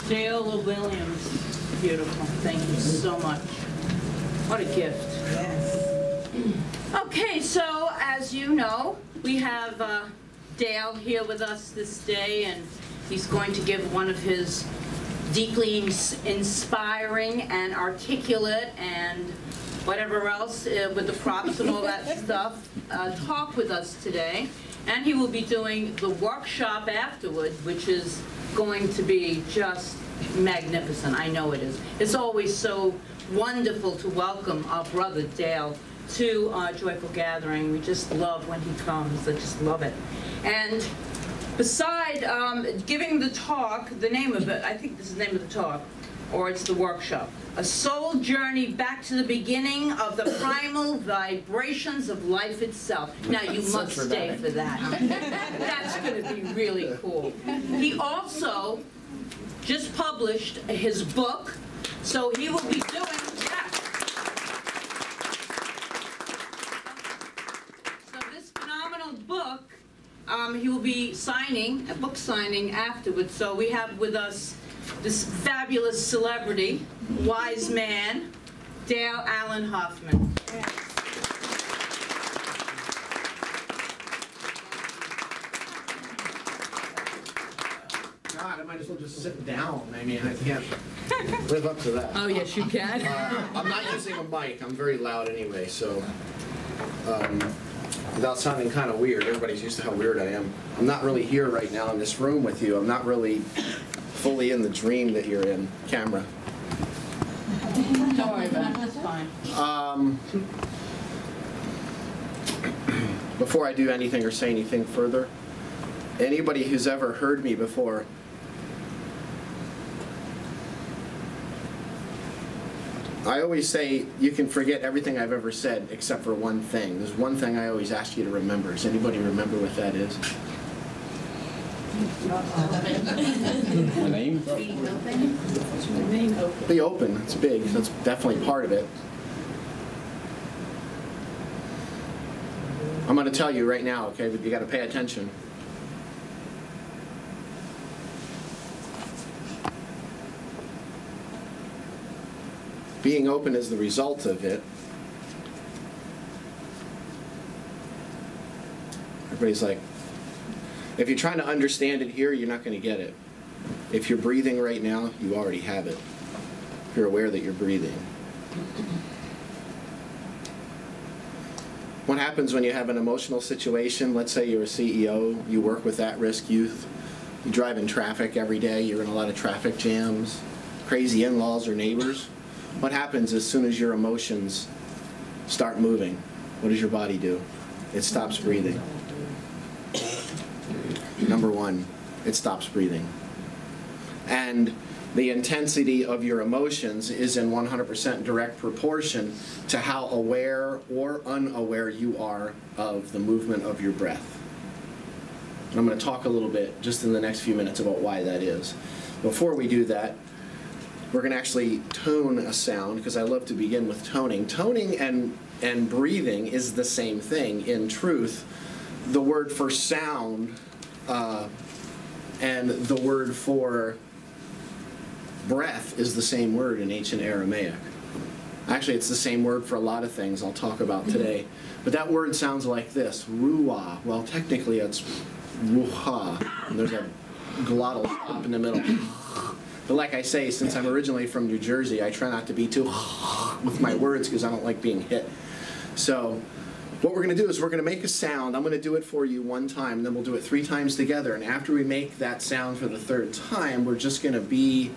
Dale Williams, beautiful. Thank you so much. What a gift. Yes. Okay, so as you know, we have Dale here with us this day, and he's going to give one of his deeply inspiring and articulate and whatever else with the props and all that stuff talk with us today. And he will be doing the workshop afterward, which is going to be just magnificent. I know it is. It's always so wonderful to welcome our brother Dale to our Joyful Gathering. We just love when he comes. I just love it. And beside giving the talk, the name of it, I think this is the name of the talk, or it's the workshop, A Soul Journey Back to the Beginning of the Primal Vibrations of Life Itself. Now you must stay for that. That's going to be really cool. He also just published his book, so he will be doing that. So this phenomenal book, he will be signing, a book signing afterwards. So we have with us this fabulous celebrity, wise man, Dale Allen Hoffman. God, I might as well just sit down. I mean, I can't live up to that. Oh, yes, you can. I'm not using a mic. I'm very loud anyway, so without sounding kind of weird, everybody's used to how weird I am. I'm not really here right now in this room with you. I'm not really fully in the dream that you're in, camera. Don't worry about it. It's fine. Before I do anything or say anything further, anybody who's ever heard me before, I always say you can forget everything I've ever said except for one thing. There's one thing I always ask you to remember. Does anybody remember what that is? My name? Be open. It's big. That's definitely part of it. I'm going to tell you right now, okay, but you got to pay attention. Being open is the result of it. Everybody's like, if you're trying to understand it here, you're not going to get it. If you're breathing right now, you already have it. If you're aware that you're breathing. What happens when you have an emotional situation? Let's say you're a CEO, you work with at-risk youth, you drive in traffic every day, you're in a lot of traffic jams, crazy in-laws or neighbors. What happens as soon as your emotions start moving? What does your body do? It stops breathing. Number one, it stops breathing. And the intensity of your emotions is in 100% direct proportion to how aware or unaware you are of the movement of your breath. And I'm going to talk a little bit just in the next few minutes about why that is. Before we do that, we're going to actually tone a sound, because I love to begin with toning. Toning and breathing is the same thing. In truth, the word for sound and the word for breath is the same word in ancient Aramaic. Actually, it's the same word for a lot of things I'll talk about today. But that word sounds like this, ruah. Well, technically it's ruha. And there's a glottal stop in the middle. But like I say, since I'm originally from New Jersey, I try not to be too with my words because I don't like being hit. So what we're going to do is we're going to make a sound. I'm going to do it for you one time, and then we'll do it 3 times together. And after we make that sound for the 3rd time, we're just going to be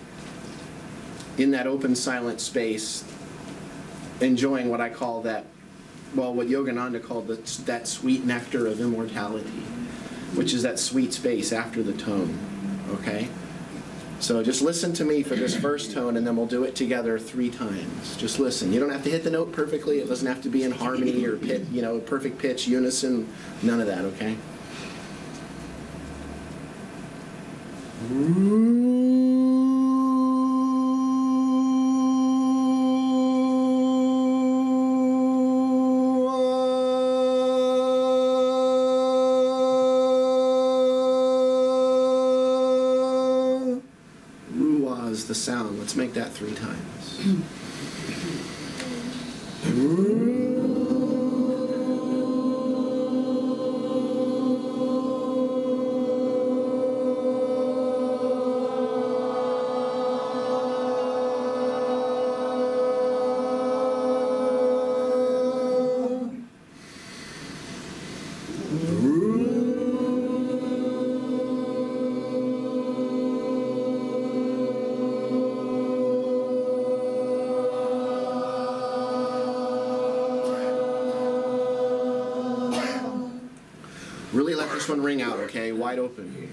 in that open, silent space, enjoying what I call that, well, what Yogananda called that sweet nectar of immortality, which is that sweet space after the tone, okay? So just listen to me for this first tone, and then we'll do it together 3 times. Just listen. You don't have to hit the note perfectly. It doesn't have to be in harmony or perfect pitch, unison, none of that, okay? is the sound. Let's make that 3 times. Really let this one ring out, okay? Wide open.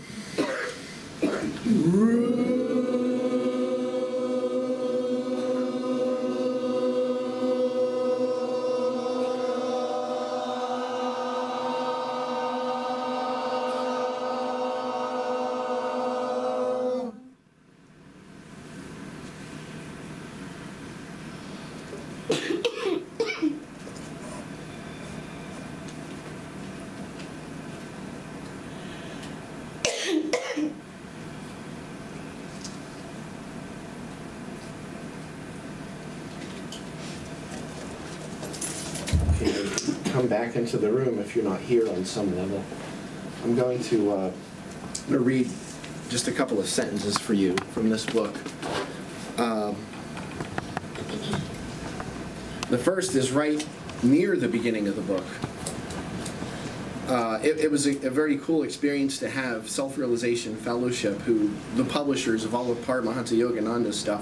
Come back into the room if you're not here on some level. I'm going to read just a couple of sentences for you from this book. The first is right near the beginning of the book. It was a very cool experience to have Self-Realization Fellowship, who the publishers of all of Paramahansa Yogananda's stuff,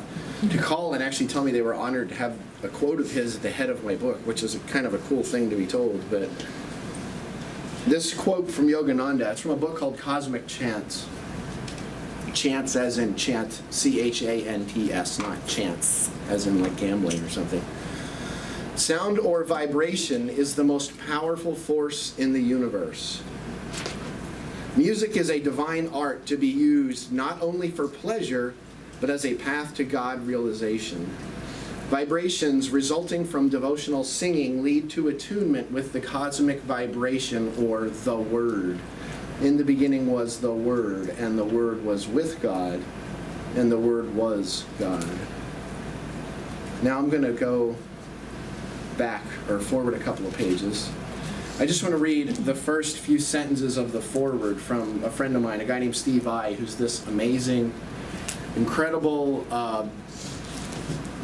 to call and actually tell me they were honored to have a quote of his at the head of my book, which is kind of a cool thing to be told. But this quote from Yogananda, it's from a book called Cosmic Chants. Chants as in chant, C-H-A-N-T-S, not chance as in like gambling or something. Sound or vibration is the most powerful force in the universe. Music is a divine art to be used not only for pleasure, but as a path to God realization. Vibrations resulting from devotional singing lead to attunement with the cosmic vibration, or the Word. In the beginning was the Word, and the Word was with God, and the Word was God. Now I'm going to go back or forward a couple of pages. I just want to read the first few sentences of the foreword from a friend of mine, a guy named Steve I, who's this amazing, incredible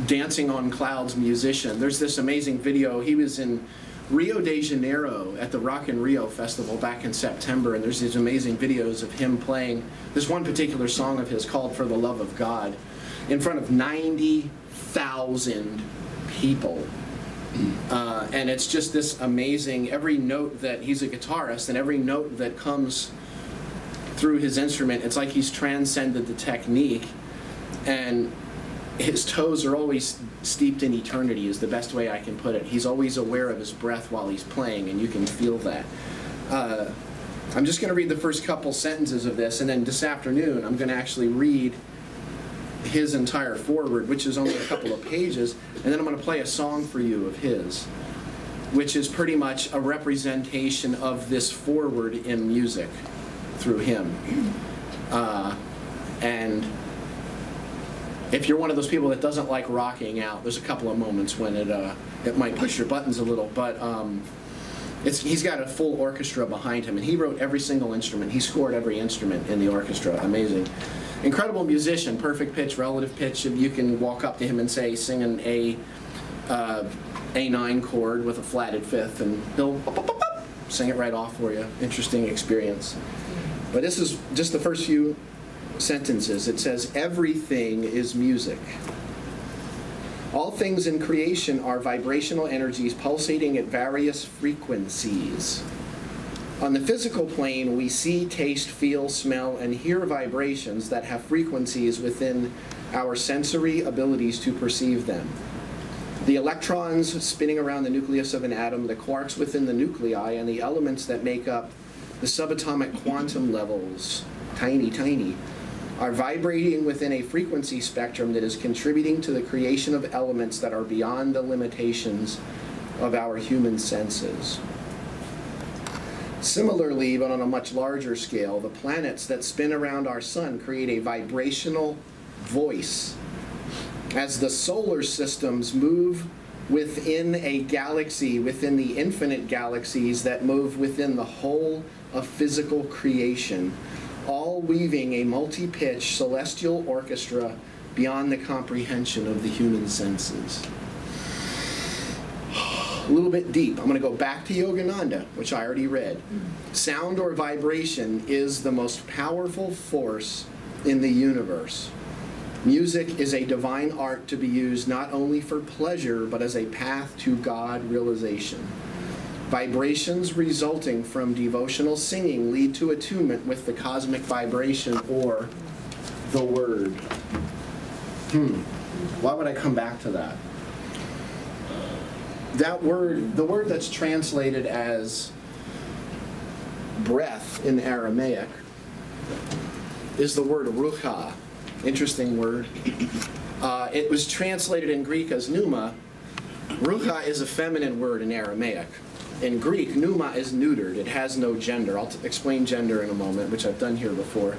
dancing on clouds musician. There's this amazing video. He was in Rio de Janeiro at the Rock in Rio festival back in September, and there's these amazing videos of him playing this one particular song of his called For the Love of God in front of 90,000 people. And it's just this amazing, every note that, he's a guitarist, and every note that comes through his instrument, it's like he's transcended the technique, and his toes are always steeped in eternity is the best way I can put it. He's always aware of his breath while he's playing, and you can feel that. I'm just going to read the first couple sentences of this, and then this afternoon I'm going to actually read his entire foreword, which is only a couple of pages, and then I'm going to play a song for you of his, which is pretty much a representation of this foreword in music through him. And if you're one of those people that doesn't like rocking out, there's a couple of moments when it might push your buttons a little, but he's got a full orchestra behind him, and he wrote every single instrument. He scored every instrument in the orchestra. Amazing. Incredible musician, perfect pitch, relative pitch. You can walk up to him and say, sing an A9 chord with a flatted fifth, and he'll sing it right off for you. Interesting experience. But this is just the first few sentences. It says, everything is music. All things in creation are vibrational energies pulsating at various frequencies. On the physical plane, we see, taste, feel, smell, and hear vibrations that have frequencies within our sensory abilities to perceive them. The electrons spinning around the nucleus of an atom, the quarks within the nuclei, and the elements that make up the subatomic quantum levels, tiny, tiny, are vibrating within a frequency spectrum that is contributing to the creation of elements that are beyond the limitations of our human senses. Similarly, but on a much larger scale, the planets that spin around our sun create a vibrational voice. As the solar systems move within a galaxy, within the infinite galaxies that move within the whole of physical creation, all weaving a multi-pitch celestial orchestra beyond the comprehension of the human senses. A little bit deep. I'm going to go back to Yogananda, which I already read. Sound or vibration is the most powerful force in the universe. Music is a divine art to be used not only for pleasure, but as a path to God realization. Vibrations resulting from devotional singing lead to attunement with the cosmic vibration, or the Word. Why would I come back to that? That word, the word that's translated as breath in Aramaic, is the word ruha. Interesting word. It was translated in Greek as pneuma. Ruha is a feminine word in Aramaic. In Greek, pneuma is neutered. It has no gender. I'll explain gender in a moment, which I've done here before.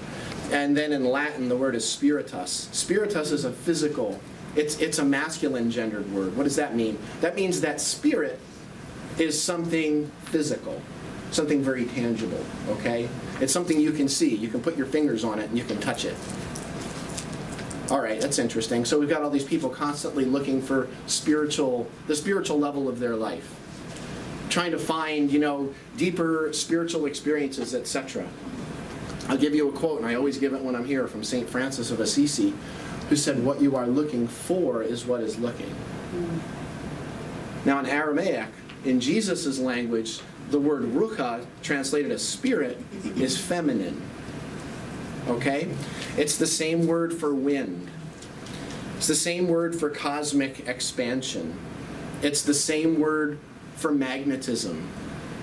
And then in Latin, the word is spiritus. Spiritus is a physical, it's a masculine gendered word. What does that mean? That means that spirit is something physical, something very tangible, okay? It's something you can see. You can put your fingers on it and you can touch it. All right, that's interesting. So we've got all these people constantly looking for the spiritual level of their life, trying to find, deeper spiritual experiences, etc. I'll give you a quote, and I always give it when I'm here, from St. Francis of Assisi, who said, "What you are looking for is what is looking." Now in Aramaic, in Jesus' language, the word ruha, translated as spirit, is feminine. Okay? It's the same word for wind. It's the same word for cosmic expansion. It's the same word for magnetism.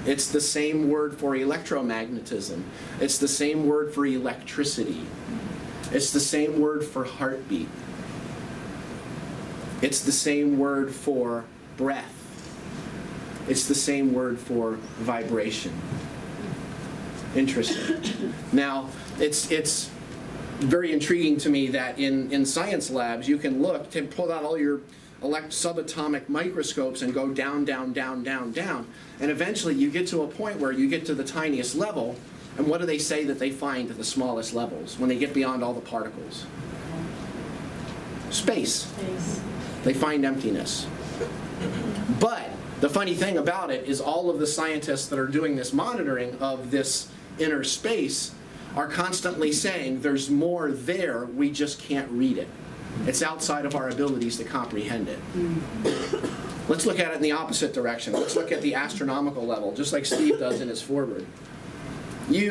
It's the same word for electromagnetism. It's the same word for electricity. It's the same word for heartbeat. It's the same word for breath. It's the same word for vibration. Interesting. Now, it's very intriguing to me that in science labs you can look to pull out all your subatomic microscopes and go down, down, down, down, down. And eventually you get to a point where you get to the tiniest level, and what do they say that they find at the smallest levels when they get beyond all the particles? Space. They find emptiness. But the funny thing about it is all of the scientists that are doing this monitoring of this inner space are constantly saying there's more there, we just can't read it. It's outside of our abilities to comprehend it. Let's look at it in the opposite direction. Let's look at the astronomical level, just like Steve does in his foreword. We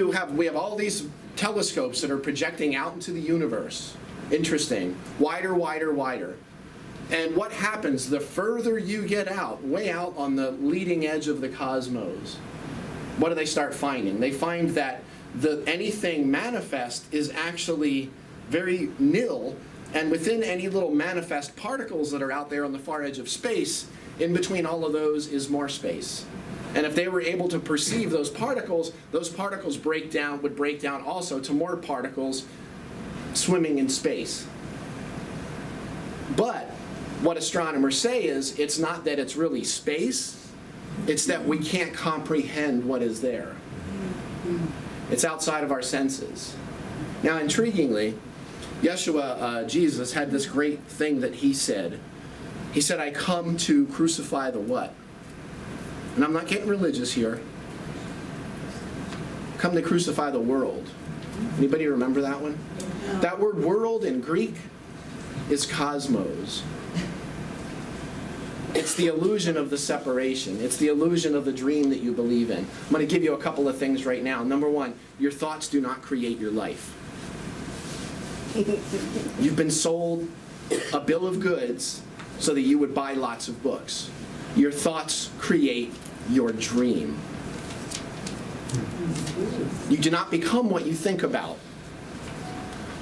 have all these telescopes that are projecting out into the universe. Interesting. Wider, wider, wider. And what happens the further you get out, way out on the leading edge of the cosmos? What do they start finding? They find that anything manifest is actually very nil, and within any little manifest particles that are out there on the far edge of space, in between all of those is more space. And if they were able to perceive those particles would break down also to more particles swimming in space. But what astronomers say is, it's not that it's really space, it's that we can't comprehend what is there. It's outside of our senses. Now, intriguingly, Yeshua, Jesus, had this great thing that he said. He said, "I come to crucify the what?" And I'm not getting religious here. Come to crucify the world. Anybody remember that one? That word world in Greek is cosmos. It's the illusion of the separation. It's the illusion of the dream that you believe in. I'm going to give you a couple of things right now. Number one, your thoughts do not create your life. You've been sold a bill of goods so that you would buy lots of books. Your thoughts create your dream. You do not become what you think about.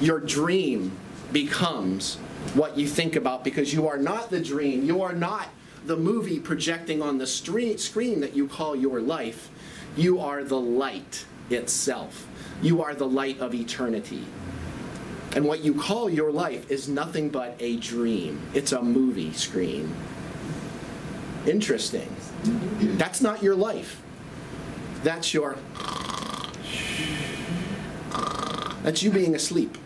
Your dream becomes what you think about, because you are not the dream. You are not the movie projecting on the screen that you call your life. You are the light itself. You are the light of eternity. And what you call your life is nothing but a dream. It's a movie screen. Interesting. That's not your life. That's you being asleep.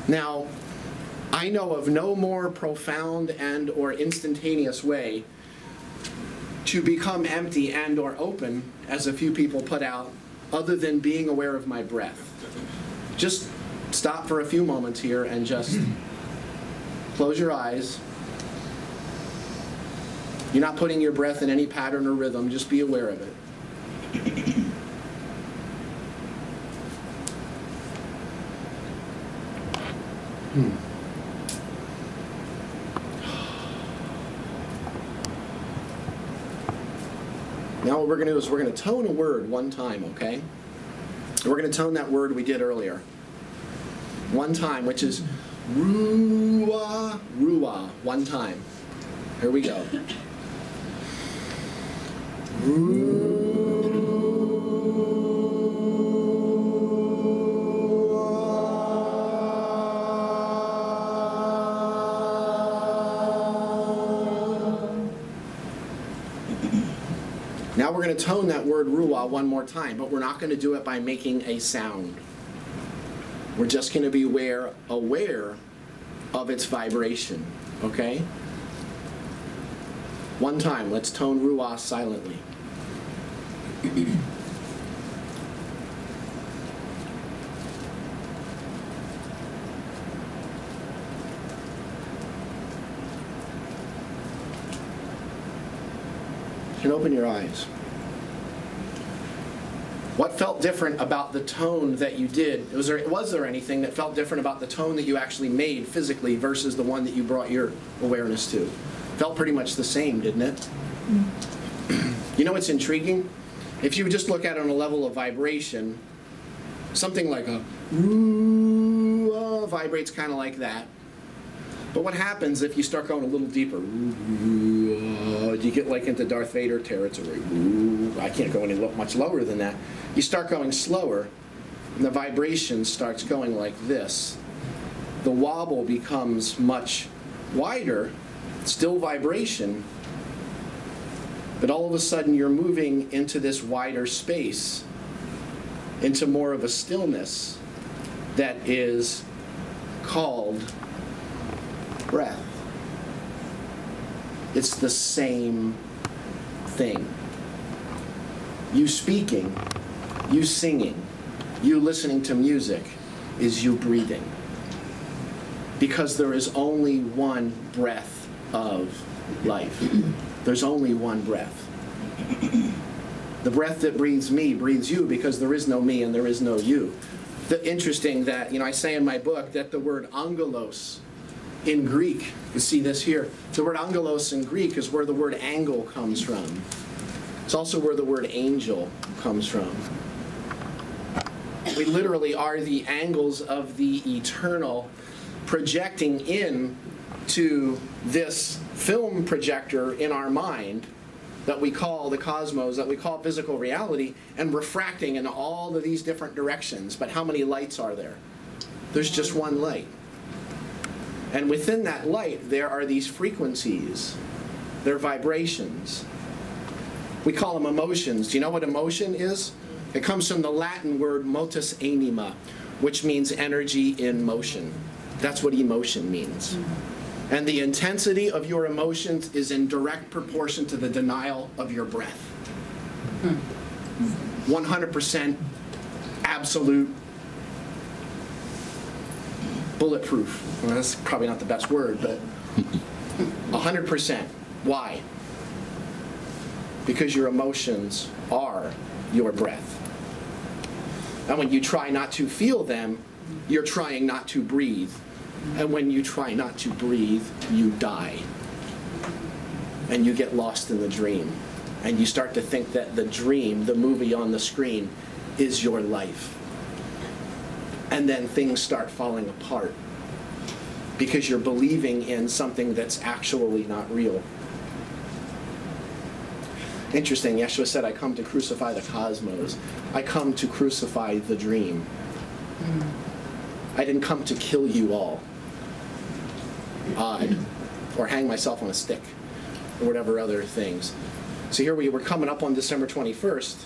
Now, I know of no more profound and or instantaneous way to become empty and or open, as a few people put out, other than being aware of my breath. Just stop for a few moments here and just close your eyes. You're not putting your breath in any pattern or rhythm, just be aware of it. Now what we're going to do is we're going to tone a word one time, okay? We're going to tone that word we did earlier. One time, which is ruah, ruah, one time. Here we go. Now we're going to tone that word ruah one more time, but we're not going to do it by making a sound. We're just going to be aware of its vibration, okay? One time, let's tone ruah silently. You can open your eyes. What felt different about the tone that you did? Was there anything that felt different about the tone that you actually made physically versus the one that you brought your awareness to? Felt pretty much the same, didn't it? You know what's intriguing? If you just look at it on a level of vibration, something like a vibrates kind of like that. But what happens if you start going a little deeper? You get like into Darth Vader territory. I can't go any much lower than that. You start going slower, and the vibration starts going like this. The wobble becomes much wider, still vibration, but all of a sudden you're moving into this wider space, into more of a stillness that is called breath. It's the same thing. You speaking, you singing, you listening to music is you breathing. Because there is only one breath of life. There's only one breath. The breath that breathes me breathes you, because there is no me and there is no you. Interesting that, I say in my book that the word angelos in Greek, you see this here, the word angelos in Greek is where the word angle comes from. It's also where the word angel comes from. We literally are the angles of the eternal projecting in to this film projector in our mind that we call the cosmos, that we call physical reality, and refracting in all of these different directions. But how many lights are there? There's just one light. And within that light, there are these frequencies. They're vibrations. We call them emotions. Do you know what emotion is? It comes from the Latin word motus anima, which means energy in motion. That's what emotion means. And the intensity of your emotions is in direct proportion to the denial of your breath. 100% absolute bulletproof. Well, that's probably not the best word, but 100%. Why? Because your emotions are your breath. And when you try not to feel them, you're trying not to breathe. And when you try not to breathe, you die. And you get lost in the dream. And you start to think that the dream, the movie on the screen, is your life. And then things start falling apart because you're believing in something that's actually not real. Interesting, Yeshua said, I come to crucify the cosmos. I come to crucify the dream. I didn't come to kill you all. Odd. Or hang myself on a stick, or whatever other things. So here we're coming up on December 21st,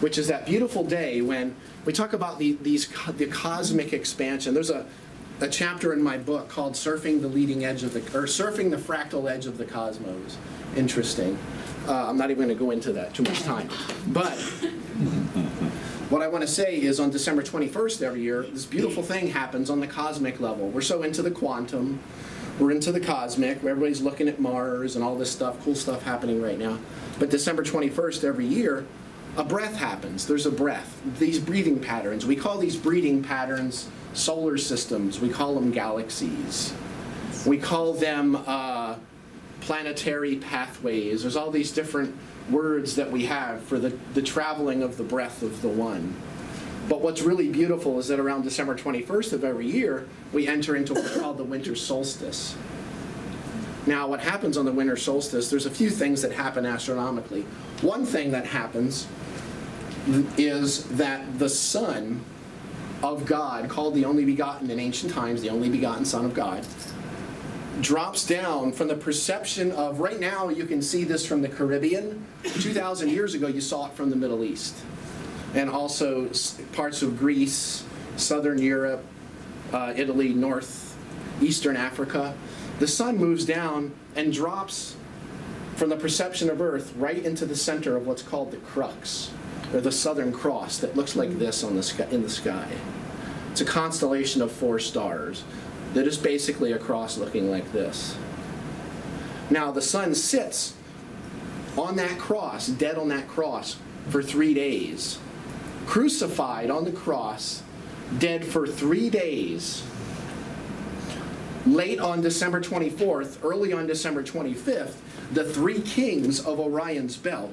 which is that beautiful day when we talk about the cosmic expansion. There's a chapter in my book called Surfing the Fractal Edge of the Cosmos. Interesting. I'm not even going to go into that too much time. But what I want to say is on December 21st every year, this beautiful thing happens on the cosmic level. We're so into the quantum. We're into the cosmic. Everybody's looking at Mars and all this stuff, cool stuff happening right now. But December 21st every year, a breath happens. There's a breath. These breathing patterns. We call these breathing patterns solar systems. We call them galaxies. We call them planetary pathways. There's all these different words that we have for the traveling of the breath of the one. But what's really beautiful is that around December 21st of every year, we enter into what's called the winter solstice. Now, what happens on the winter solstice, there's a few things that happen astronomically. One thing that happens is that the Son of God, called the only begotten in ancient times, the only begotten Son of God, drops down from the perception of, right now you can see this from the Caribbean. 2,000 years ago you saw it from the Middle East. And also parts of Greece, Southern Europe, Italy, Eastern Africa. The sun moves down and drops from the perception of Earth right into the center of what's called the crux, or the Southern Cross, that looks like this on the sky, in the sky. It's a constellation of 4 stars that is basically a cross looking like this. Now the sun sits on that cross, dead on that cross, for 3 days. Crucified on the cross, dead for 3 days. Late on December 24th, early on December 25th, the 3 kings of Orion's belt,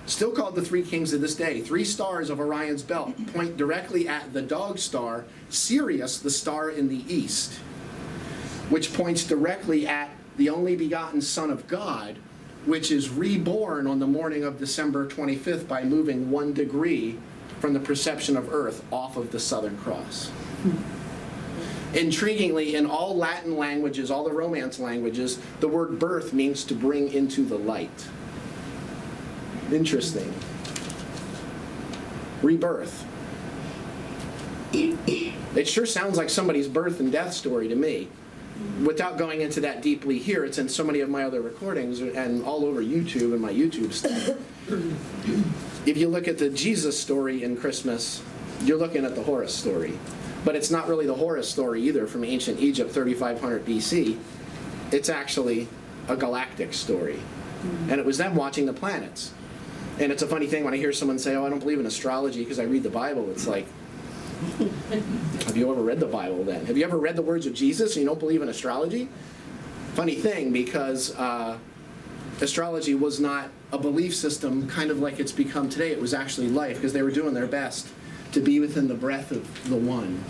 still called the 3 kings of this day, 3 stars of Orion's belt, point directly at the dog star, Sirius, the star in the east, which points directly at the only begotten Son of God, which is reborn on the morning of December 25th by moving 1 degree from the perception of Earth off of the Southern Cross. Intriguingly, in all Latin languages, all the Romance languages, the word birth means to bring into the light. Interesting. Rebirth. It sure sounds like somebody's birth and death story to me. Without going into that deeply here, it's in so many of my other recordings and all over YouTube and my YouTube stuff. If you look at the Jesus story in Christmas, you're looking at the Horus story. But it's not really the Horus story either from ancient Egypt, 3500 BC. It's actually a galactic story. And it was them watching the planets. And it's a funny thing when I hear someone say, oh, I don't believe in astrology because I read the Bible. It's like, have you ever read the Bible then? Have you ever read the words of Jesus and you don't believe in astrology? Funny thing, because astrology was not a belief system kind of like it's become today. It was actually life, because they were doing their best to be within the breath of the one.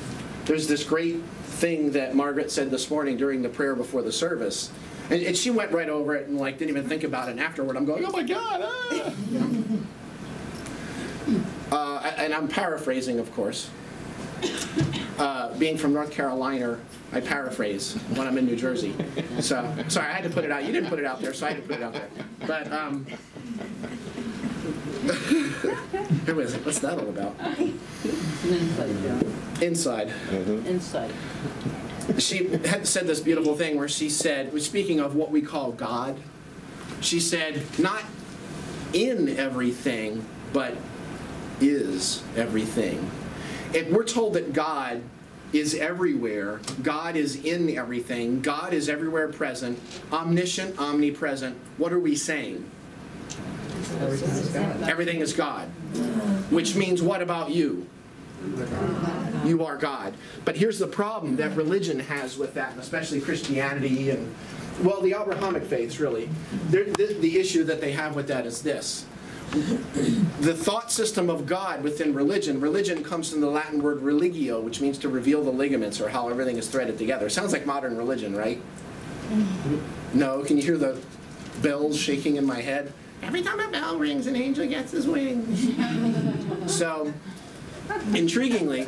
There's this great thing that Margaret said this morning during the prayer before the service. And she went right over it and like didn't even think about it. And afterward, I'm going, oh my God! And I'm paraphrasing, of course. Being from North Carolina, I paraphrase when I'm in New Jersey. So, sorry, I had to put it out. You didn't put it out there, so I had to put it out there. But, what's that all about? Inside. Inside. She had said this beautiful thing where she said, speaking of what we call God, she said, not in everything, but is everything. If we're told that God is everywhere, God is in everything, God is everywhere present, omniscient, omnipresent, what are we saying? Everything is God. Everything is God. Which means, what about you? You are God. But here's the problem that religion has with that, and especially Christianity and, well, the Abrahamic faiths, really. The issue that they have with that is this. The thought system of God within religion comes from the Latin word religio, which means to reveal the ligaments, or how everything is threaded together. It sounds like modern religion, right? No? Can you hear the bells shaking in my head? Every time a bell rings, an angel gets his wings. So, intriguingly,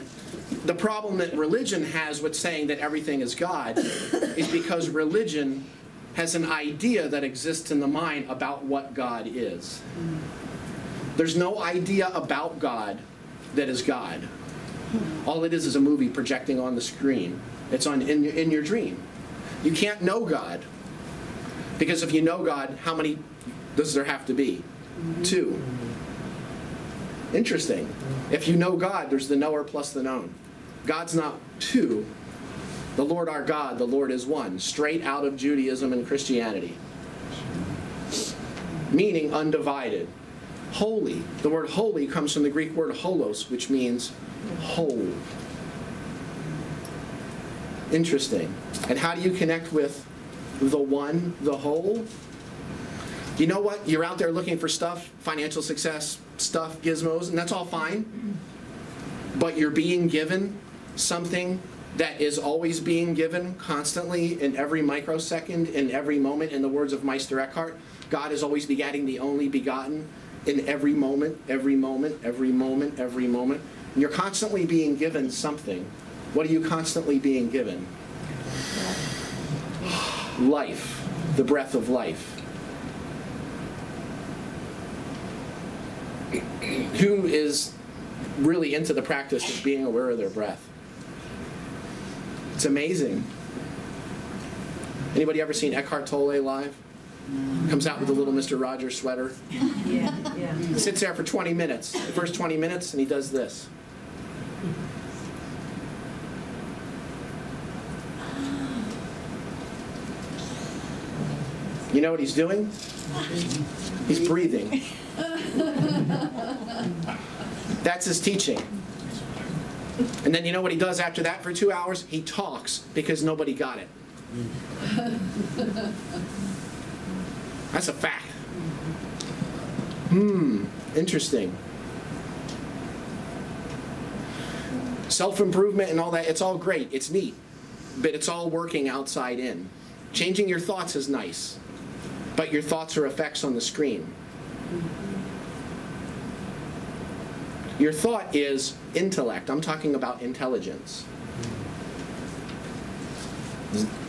The problem that religion has with saying that everything is God is because religion has an idea that exists in the mind about what God is. There's no idea about God that is God. All it is a movie projecting on the screen. It's in your dream. You can't know God. Because if you know God, how many does there have to be? 2. Interesting. If you know God, there's the knower plus the known. God's not 2. The Lord our God, the Lord is 1. Straight out of Judaism and Christianity. Meaning undivided. Holy. The word holy comes from the Greek word holos, which means whole. Interesting. And how do you connect with the one, the whole? You know what? You're out there looking for stuff, financial success, stuff, gizmos, and that's all fine. But you're being given something that is always being given constantly in every microsecond, in every moment. In the words of Meister Eckhart, God is always begetting the only begotten in every moment, every moment, every moment, every moment. And you're constantly being given something. What are you constantly being given? Life, the breath of life. Who is really into the practice of being aware of their breath? It's amazing. Anybody ever seen Eckhart Tolle live? Comes out with a little Mr. Rogers sweater. Yeah. Sits there for 20 minutes. The first 20 minutes, and he does this. You know what he's doing? He's breathing. That's his teaching. And then you know what he does after that for 2 hours? He talks because nobody got it. That's a fact. Interesting. Self-improvement and all that, it's all great. It's neat. But it's all working outside in. Changing your thoughts is nice. But your thoughts are effects on the screen. Your thought is intellect. I'm talking about intelligence.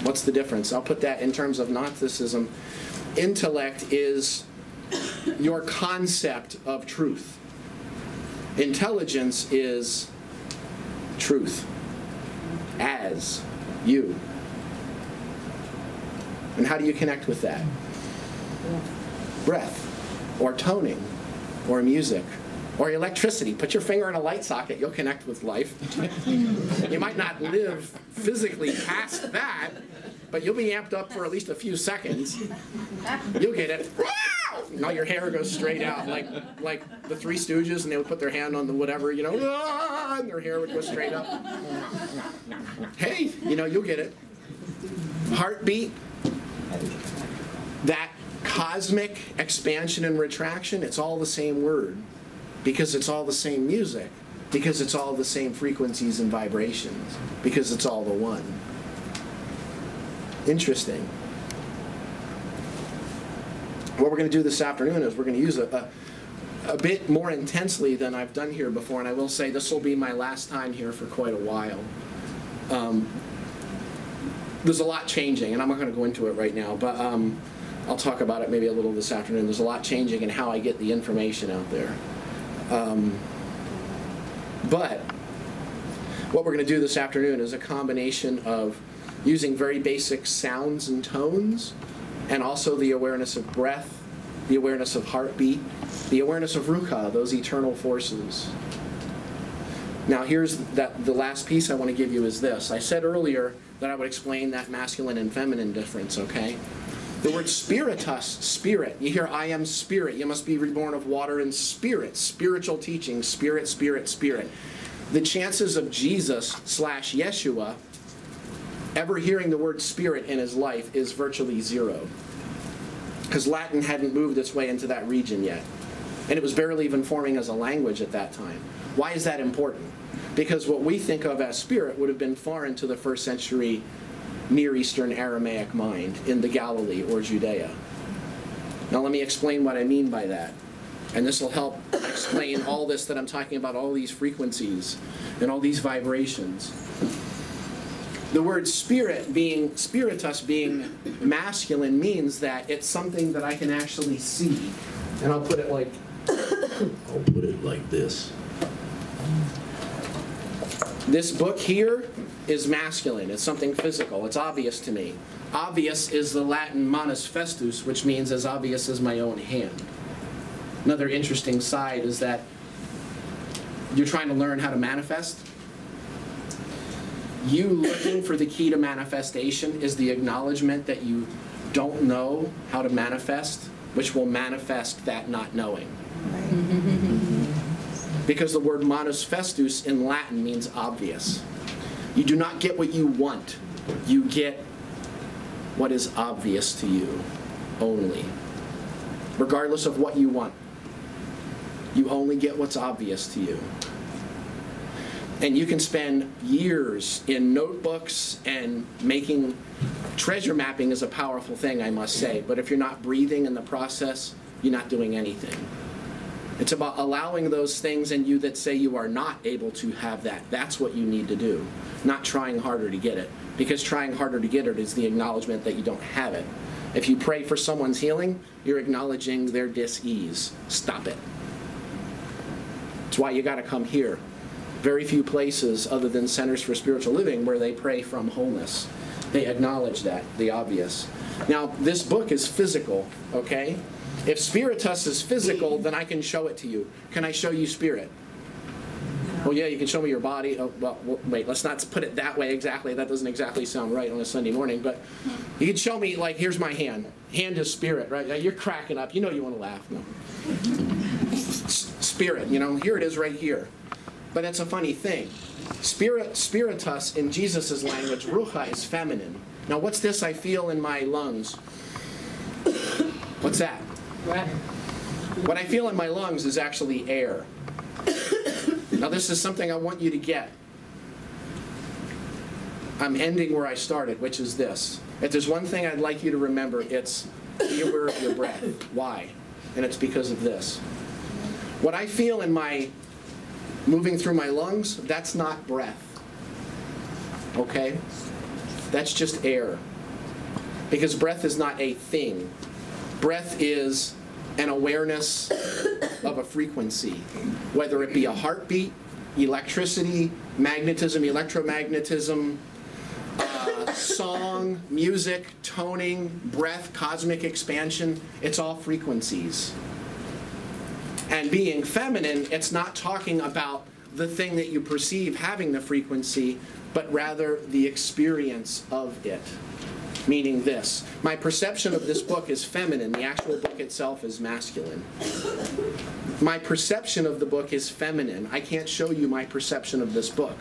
What's the difference? I'll put that in terms of Gnosticism. Intellect is your concept of truth. Intelligence is truth as you. And how do you connect with that? Breath, or toning, or music, or electricity. Put your finger in a light socket, you'll connect with life. You might not live physically past that, but you'll be amped up for at least a few seconds. You'll get it. Now your hair goes straight out, like the Three Stooges, and they would put their hand on the whatever, you know, and their hair would go straight up. Hey, you know, you'll get it. Heartbeat, that cosmic expansion and retraction, it's all the same word. Because it's all the same music. Because it's all the same frequencies and vibrations. Because it's all the one. Interesting. What we're going to do this afternoon is we're going to use a bit more intensely than I've done here before, and I will say this will be my last time here for quite a while. There's a lot changing, and I'm not going to go into it right now, but I'll talk about it maybe a little this afternoon. There's a lot changing in how I get the information out there. But what we're going to do this afternoon is a combination of using very basic sounds and tones, and also the awareness of breath, the awareness of heartbeat, the awareness of rucha, those eternal forces. Now here's the last piece I want to give you is this. I said earlier that I would explain that masculine and feminine difference, okay? The word spiritus, spirit. You hear, I am spirit. You must be reborn of water and spirit. Spiritual teaching, spirit, spirit, spirit. The chances of Jesus / Yeshua ever hearing the word spirit in his life is virtually zero. Because Latin hadn't moved its way into that region yet. And it was barely even forming as a language at that time. Why is that important? Because what we think of as spirit would have been foreign to the first century Near Eastern Aramaic mind in the Galilee or Judea. Now let me explain what I mean by that. And this will help explain all this that I'm talking about, all these frequencies and all these vibrations. The word spirit being, spiritus being masculine means that it's something that I can actually see. And I'll put it like this. This book here is masculine. It's something physical. It's obvious to me. Obvious is the Latin manus festus, which means as obvious as my own hand. Another interesting side is that you're trying to learn how to manifest. You looking for the key to manifestation is the acknowledgement that you don't know how to manifest, which will manifest that not knowing. Because the word manus festus in Latin means obvious. You do not get what you want. You get what is obvious to you only. Regardless of what you want. You only get what's obvious to you. And you can spend years in notebooks and making treasure mapping is a powerful thing, I must say. But if you're not breathing in the process, you're not doing anything. It's about allowing those things in you that say you are not able to have that. That's what you need to do. Not trying harder to get it. Because trying harder to get it is the acknowledgement that you don't have it. If you pray for someone's healing, you're acknowledging their dis-ease. Stop it. That's why you got to come here. Very few places other than Centers for Spiritual Living where they pray from wholeness. They acknowledge that, the obvious. Now, this book is physical, okay? If spiritus is physical, then I can show it to you. Can I show you spirit? Well, yeah, you can show me your body. Oh, well, wait, let's not put it that way exactly. That doesn't exactly sound right on a Sunday morning. But you can show me, like, here's my hand. Hand is spirit, right? You're cracking up. You know you want to laugh. No. Spirit, you know, here it is right here. But it's a funny thing. Spiritus in Jesus' language, ruha, is feminine. Now, what's this I feel in my lungs? What's that? What I feel in my lungs is actually air. Now, this is something I want you to get. I'm ending where I started, which is this. If there's one thing I'd like you to remember, it's be aware of your breath. Why? And it's because of this. What I feel in my moving through my lungs, that's not breath. Okay? That's just air. Because breath is not a thing. Breath is an awareness of a frequency. Whether it be a heartbeat, electricity, magnetism, electromagnetism, song, music, toning, breath, cosmic expansion, it's all frequencies. And being feminine, it's not talking about the thing that you perceive having the frequency, but rather the experience of it. Meaning this, my perception of this book is feminine, the actual book itself is masculine. My perception of the book is feminine. I can't show you my perception of this book.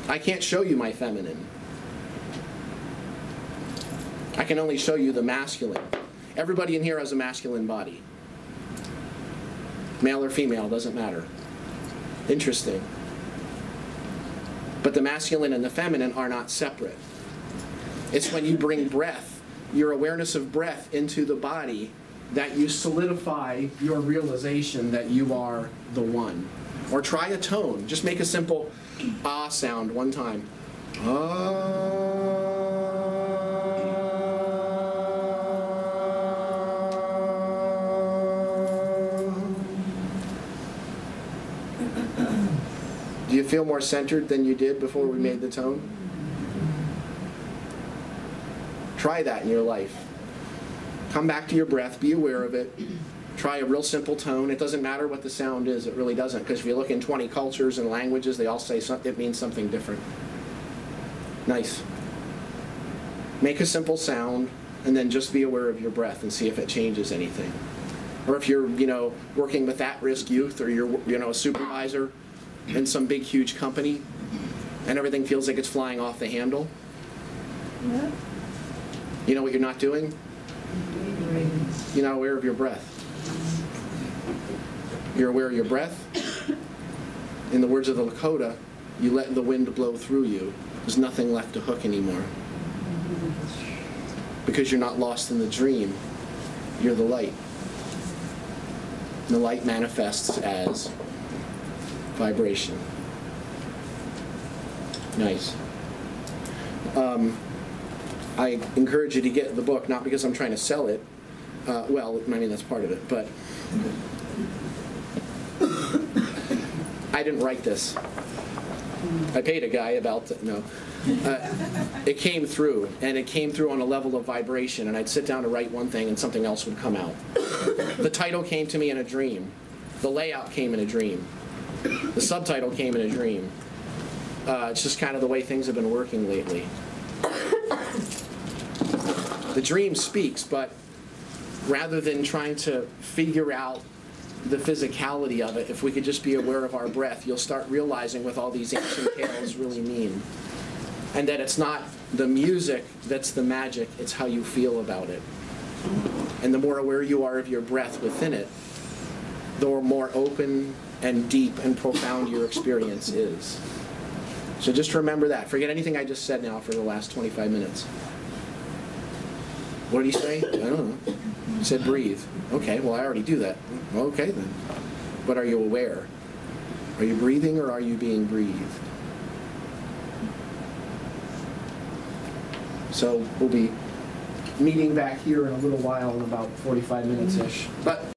I can't show you my feminine. I can only show you the masculine. Everybody in here has a masculine body. Male or female, doesn't matter. Interesting. But the masculine and the feminine are not separate. It's when you bring breath, your awareness of breath into the body, that you solidify your realization that you are the one. Or try a tone. Just make a simple ah sound one time. Ah. Do you feel more centered than you did before we made the tone? Try that in your life. Come back to your breath, be aware of it. Try a real simple tone. It doesn't matter what the sound is, it really doesn't. Because if you look in 20 cultures and languages, they all say it means something different. Nice. Make a simple sound, and then just be aware of your breath and see if it changes anything. Or if you're, working with at-risk youth, or you're, a supervisor in some big, huge company, and everything feels like it's flying off the handle. Yeah. You know what you're not doing? You're not aware of your breath. You're aware of your breath. In the words of the Lakota, you let the wind blow through you. There's nothing left to hook anymore. Because you're not lost in the dream. You're the light. The light manifests as vibration. Nice. I encourage you to get the book, not because I'm trying to sell it. Well, I mean, that's part of it, but I didn't write this. I paid a guy about it. No. It came through, and it came through on a level of vibration, and I'd sit down to write one thing, and something else would come out. The title came to me in a dream. The layout came in a dream. The subtitle came in a dream. It's just kind of the way things have been working lately. The dream speaks, but rather than trying to figure out the physicality of it, if we could just be aware of our breath, you'll start realizing what all these ancient tales really mean. And that it's not the music that's the magic, it's how you feel about it. And the more aware you are of your breath within it, the more open and deep and profound your experience is. So just remember that. Forget anything I just said now for the last 25 minutes. What did he say? I don't know. He said breathe. Okay, well, I already do that. Okay, then. But are you aware? Are you breathing or are you being breathed? So we'll be meeting back here in a little while, in about 45 minutes-ish. But